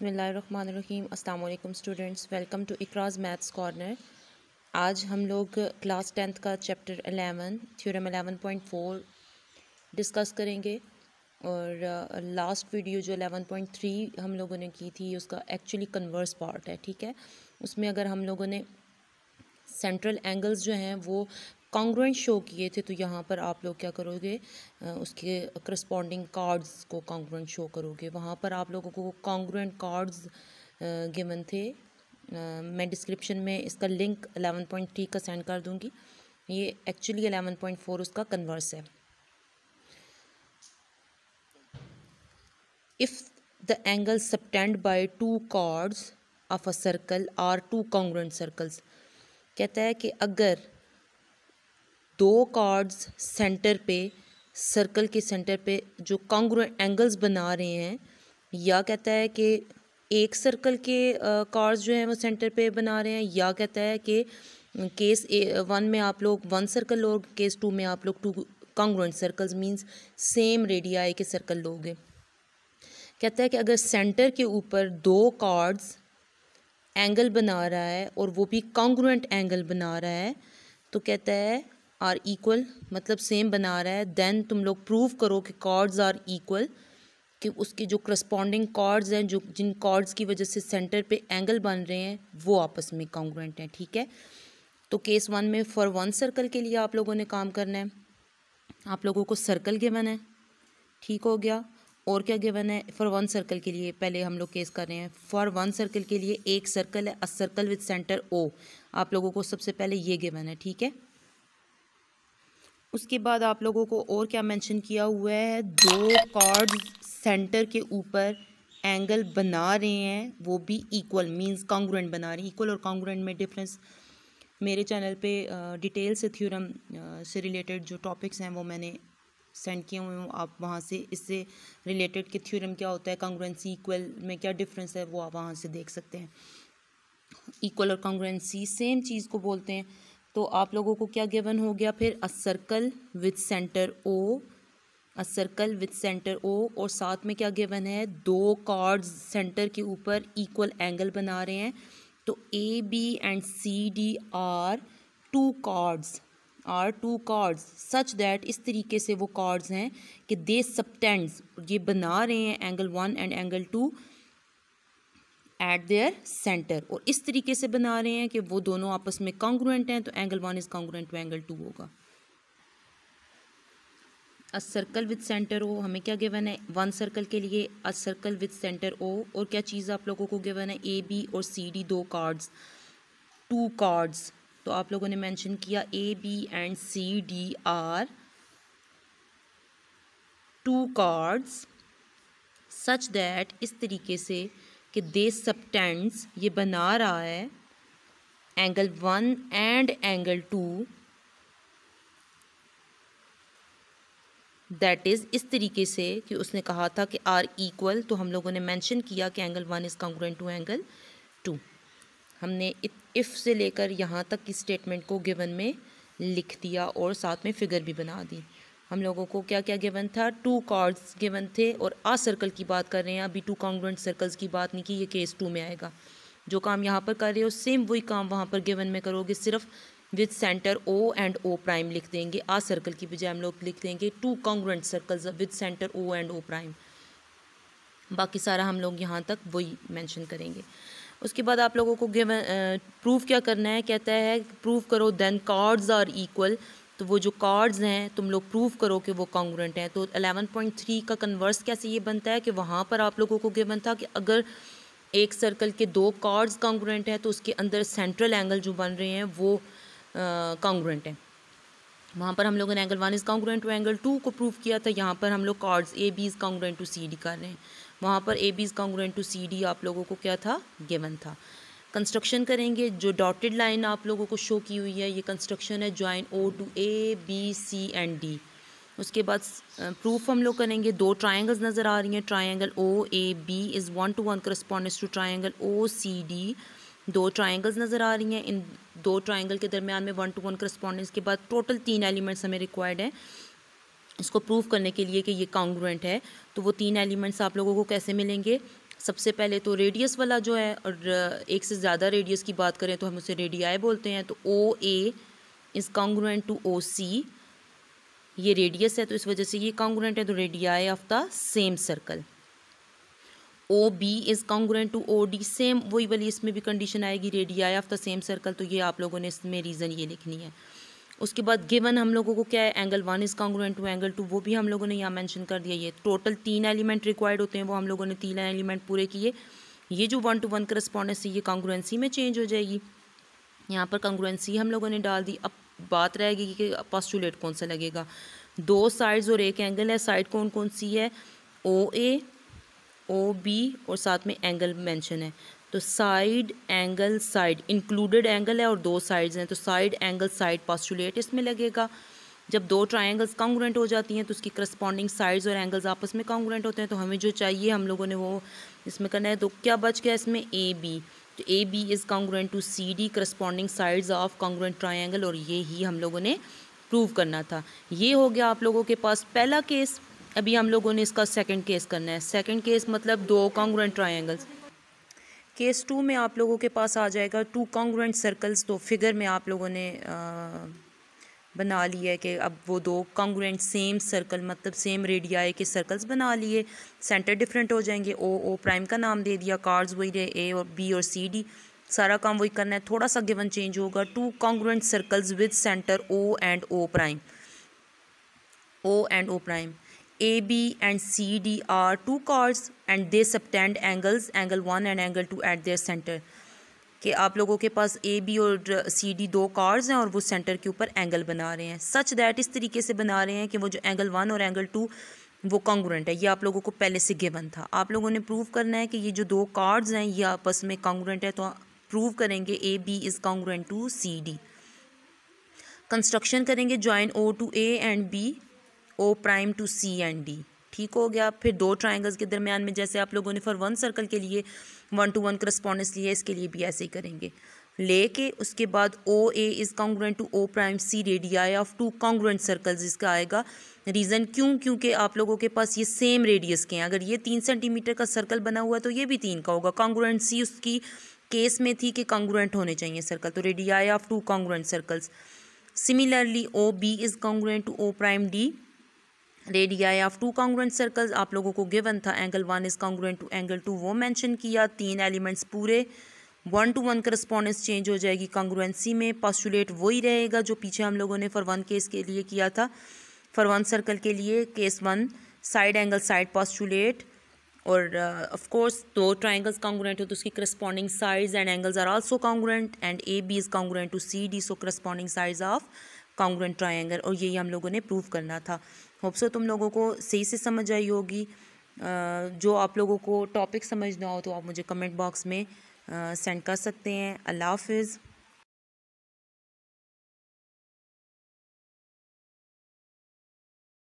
बिस्मिल्लाहिर्रहमानिर्रहीम। अस्सलाम वालेकुम students, welcome to Ikraj maths corner. आज हम लोग क्लास 10th का चैप्टर 11 थ्योरम 11.4 डिस्कस करेंगे। और लास्ट वीडियो जो 11.3 हम लोगों ने की थी उसका एक्चुअली कन्वर्स पार्ट है, ठीक है। उसमें अगर हम लोगों ने सेंट्रल एंगल्स जो हैं वो कॉन्ग्रुएंट शो किए थे, तो यहाँ पर आप लोग क्या करोगे, उसके करस्पॉन्डिंग कार्ड्स को कॉन्ग्रुएंट शो करोगे। वहाँ पर आप लोगों को कॉन्ग्रुएंट कार्ड्स गिवन थे। मैं डिस्क्रिप्शन में इसका लिंक 11.3 का सेंड कर दूँगी। ये एक्चुअली 11.4 उसका कन्वर्स है। If the angles subtend by two chords of a circle are two congruent circles, कहता है कि अगर दो कॉर्ड्स सेंटर पे, सर्कल के सेंटर पे जो कॉन्ग्रुएंट एंगल्स बना रहे हैं, या कहता है कि एक सर्कल के कॉर्ड्स जो हैं वो सेंटर पे बना रहे हैं, या कहता है कि केस 1 में आप लोग 1 सर्कल लोग, केस 2 में आप लोग 2 congruent circles means same radii के सर्कल लोगे। कहता है कि अगर सेंटर के ऊपर दो कॉर्ड्स एंगल बना रहा है और वो भी कॉन्ग्रुएंट एंगल बना रहा है, तो कहता है आर इक्वल, मतलब सेम बना रहा है, देन तुम लोग प्रूव करो कि कॉर्ड्स आर इक्वल, कि उसके जो करस्पॉन्डिंग कॉर्ड्स हैं, जो जिन कॉर्ड्स की वजह से सेंटर पे एंगल बन रहे हैं, वो आपस में कॉन्ग्रुएंट हैं, ठीक है। तो केस 1 में फॉर 1 सर्कल के लिए आप लोगों ने काम करना है। आप लोगों को सर्कल गिवन है, ठीक हो गया। और क्या गिवन है फॉर 1 सर्कल के लिए, पहले हम लोग केस कर रहे हैं। फॉर 1 सर्कल के लिए एक सर्कल है, a circle with centre O. आप लोगों को सबसे पहले ये गिवन है, ठीक है। उसके बाद आप लोगों को और क्या मेंशन किया हुआ है, दो कॉर्ड्स सेंटर के ऊपर एंगल बना रहे हैं, वो भी इक्वल मींस कॉन्ग्रुएंट बना रहे हैं। इक्वल और कॉन्ग्रुएंट में डिफरेंस मेरे चैनल पे डिटेल से थ्योरम से रिलेटेड जो टॉपिक्स हैं वो मैंने सेंड किए हुए हूँ। आप वहाँ से इससे रिलेटेड कि थ्योरम क्या होता है, कॉन्ग्रुएंसी इक्वल में क्या डिफरेंस है, वो आप वहाँ से देख सकते हैं। इक्वल और कॉन्ग्रुएंसी सेम चीज़ को बोलते हैं। तो आप लोगों को क्या गिवन हो गया फिर, a circle with centre O, a circle with centre O, और साथ में क्या गिवन है, दो कॉर्ड्स सेंटर के ऊपर इक्वल एंगल बना रहे हैं। तो A B and C D are two chords such that, इस तरीके से वो कॉर्ड्स हैं कि दे सबटेंड्स, ये बना रहे हैं angle 1 and angle 2 eight there centre, और इस तरीके से बना रहे हैं कि वो दोनों आपस में कॉन्ग्रुएंट हैं। तो angle 1 is congruent to angle 2 होगा। A circle with centre O हमें क्या गिवन है, 1 सर्कल के लिए a circle with centre O, और क्या चीज़ आप लोगों को गिवन है, ए बी और सी डी दो कार्ड्स, टू कार्ड्स। तो आप लोगों ने मेंशन किया A B and C D are two chords such that, इस तरीके से कि दे सबटेंड्स, ये बना रहा है angle 1 and angle 2, that is इस तरीके से कि उसने कहा था कि आर इक्वल, तो हम लोगों ने मेंशन किया कि angle 1 is congruent to angle 2। हमने इफ़ से लेकर यहाँ तक की स्टेटमेंट को गिवन में लिख दिया और साथ में फिगर भी बना दी। हम लोगों को क्या क्या गिवन था, टू कॉर्ड्स गिवन थे, और आ सर्कल की बात कर रहे हैं, अभी टू कॉन्ग्रुएंट सर्कल्स की बात नहीं की, ये केस 2 में आएगा। जो काम यहाँ पर कर रहे हो सेम वही काम वहाँ पर गिवन में करोगे, सिर्फ with centre O and O prime लिख देंगे। आ सर्कल की बजाय हम लोग लिख देंगे two congruent circles with centre O and O prime. बाकी सारा हम लोग यहाँ तक वही मेंशन करेंगे। उसके बाद आप लोगों को गिवन प्रूफ क्या करना है, कहता है प्रूफ करो देन कॉर्ड्स आर इक्वल। तो वो जो कॉर्ड्स हैं तुम लोग प्रूफ करो कि वो कॉन्ग्रुएंट हैं। तो 11.3 का कन्वर्स कैसे ये बनता है कि वहाँ पर आप लोगों को गिवन था कि अगर एक सर्कल के दो कॉर्ड्स कॉन्ग्रुएंट हैं तो उसके अंदर सेंट्रल एंगल जो बन रहे हैं वो कॉन्ग्रुएंट हैं। वहाँ पर हम लोगों ने angle 1 is congruent to angle 2 को प्रूव किया था। यहाँ पर हम लोग chords A B is congruent to C D कर रहे हैं। वहाँ पर A B is congruent to C D आप लोगों को क्या था, गिवन था। कंस्ट्रक्शन करेंगे, जो डॉटेड लाइन आप लोगों को शो की हुई है, ये कंस्ट्रक्शन है join O to A B C and D. उसके बाद प्रूफ हम लोग करेंगे, दो ट्राइंगल्स नज़र आ रही हैं, triangle O A B is 1 to 1 correspondence to triangle O C D. दो ट्राइंगल्स नज़र आ रही हैं, इन दो ट्राइंगल के दरमियान में 1 to 1 करस्पॉन्डेंस के बाद टोटल 3 एलिमेंट्स हमें रिक्वायर्ड है इसको प्रूव करने के लिए कि ये कॉन्ग्रुएंट है। तो वो 3 एलिमेंट्स आप लोगों को कैसे मिलेंगे, सबसे पहले तो रेडियस वाला जो है, और एक से ज़्यादा रेडियस की बात करें तो हम उसे रेडियाई बोलते हैं। तो O A is congruent to O C, ये रेडियस है तो इस वजह से ये कॉन्ग्रुएंट है, तो radii of the same circle. O B is congruent to O D, same वही वाली इसमें भी कंडीशन आएगी, radii of the same circle. तो ये आप लोगों ने इसमें रीज़न ये लिखनी है। उसके बाद गिवन हम लोगों को क्या है, angle 1 is congruent to angle 2, वो भी हम लोगों ने यहाँ मेंशन कर दिया। ये टोटल 3 एलिमेंट रिक्वायर्ड होते हैं, वो हम लोगों ने 3 एलिमेंट पूरे किए। ये जो 1 to 1 करस्पॉन्डेंस है ये कॉन्ग्रुएंसी में चेंज हो जाएगी। यहाँ पर कॉन्ग्रुएंसी हम लोगों ने डाल दी। अब बात रहेगी कि पोस्टुलेट कौन सा लगेगा। 2 साइड्स और एक एंगल है, साइड कौन कौन सी है, ओ ए, ओ बी और साथ में एंगल मेंशन है। तो side angle side included angle है और 2 साइड्स हैं, तो साइड एंगल साइड पोस्टुलेट इसमें लगेगा। जब 2 ट्रायंगल्स कॉन्ग्रुएंट हो जाती हैं तो उसकी करस्पॉन्डिंग साइड्स और एंगल्स आपस में कॉन्ग्रुएंट होते हैं। तो हमें जो चाहिए हम लोगों ने वो इसमें करना है। तो क्या बच गया इसमें, ए बी। तो A B is congruent to C D, corresponding sides of congruent triangle, और ये ही हम लोगों ने प्रूव करना था। ये हो गया आप लोगों के पास पहला केस। अभी हम लोगों ने इसका सेकंड केस करना है। सेकंड केस मतलब 2 कॉन्ग्रुएंट ट्रायंगल्स। केस 2 में आप लोगों के पास आ जाएगा 2 कॉन्ग्रुएंट सर्कल्स। तो फिगर में आप लोगों ने बना लिया है कि अब वो 2 कॉन्ग्रुएंट सेम सर्कल मतलब सेम रेडियाई के सर्कल्स बना लिए। सेंटर डिफरेंट हो जाएंगे, ओ ओ प्राइम का नाम दे दिया, कार्ड्स वही रहे ए और बी और सी डी, सारा काम वही करना है। थोड़ा सा गिवन चेंज होगा, 2 congruent circles with centre O and O prime, O and O prime. AB and CD are 2 chords and they subtend angles, angle 1 and angle 2 at their center. कि आप लोगों के पास AB और CD 2 chords हैं और वो centre के ऊपर एंगल बना रहे हैं। सच दैट इस तरीके से बना रहे हैं कि वो जो एंगल 1 और एंगल 2 वो कॉन्ग्रुएंट है। ये आप लोगों को पहले से गिवन था। आप लोगों ने प्रूव करना है कि ये जो 2 chords हैं ये आपस में कॉन्ग्रुएंट है। तो प्रूव करेंगे AB is congruent to CD। Construction करेंगे, join O to A and B, O prime to C and D। ठीक हो गया। फिर 2 ट्राइंगल्स के दरमियान में जैसे आप लोगों ने फॉर 1 सर्कल के लिए 1 to 1 करस्पॉन्डेंस लिया, इसके लिए भी ऐसे ही करेंगे। लेके उसके बाद O A is congruent to O prime C, radii of 2 congruent circles इसका आएगा। रीज़न क्यों, क्योंकि आप लोगों के पास ये सेम रेडियस के हैं। अगर ये 3 सेंटीमीटर का सर्कल बना हुआ है तो ये भी 3 का होगा। कॉन्ग्रुएंसी उसकी केस में थी कि कॉन्ग्रुएंट होने चाहिए सर्कल, तो radii of 2 congruent circles. Similarly O B is congruent to O prime D, radii of 2 congruent circles. आप लोगों को गिवन था angle 1 is congruent to angle 2, वो मेंशन किया। 3 एलिमेंट्स पूरे, 1 to 1 करस्पॉन्डेंस चेंज हो जाएगी कॉन्ग्रुएंसी में। पोस्टुलेट वही रहेगा जो पीछे हम लोगों ने फॉर 1 केस के लिए किया था। फॉर 1 सर्कल के लिए case 1 side angle side postulate, और ऑफ कोर्स 2 ट्राइंगल्स कॉन्ग्रुएंट हो तो उसकी corresponding sides and angles are also congruent, and A B is congruent to C D, so corresponding sides of congruent triangle. और यही हम लोगों ने प्रूव करना था। होप सो तुम लोगों को सही से समझ आई होगी। जो आप लोगों को टॉपिक समझना हो तो आप मुझे कमेंट बॉक्स में सेंड कर सकते हैं। अल्लाह हाफिज़।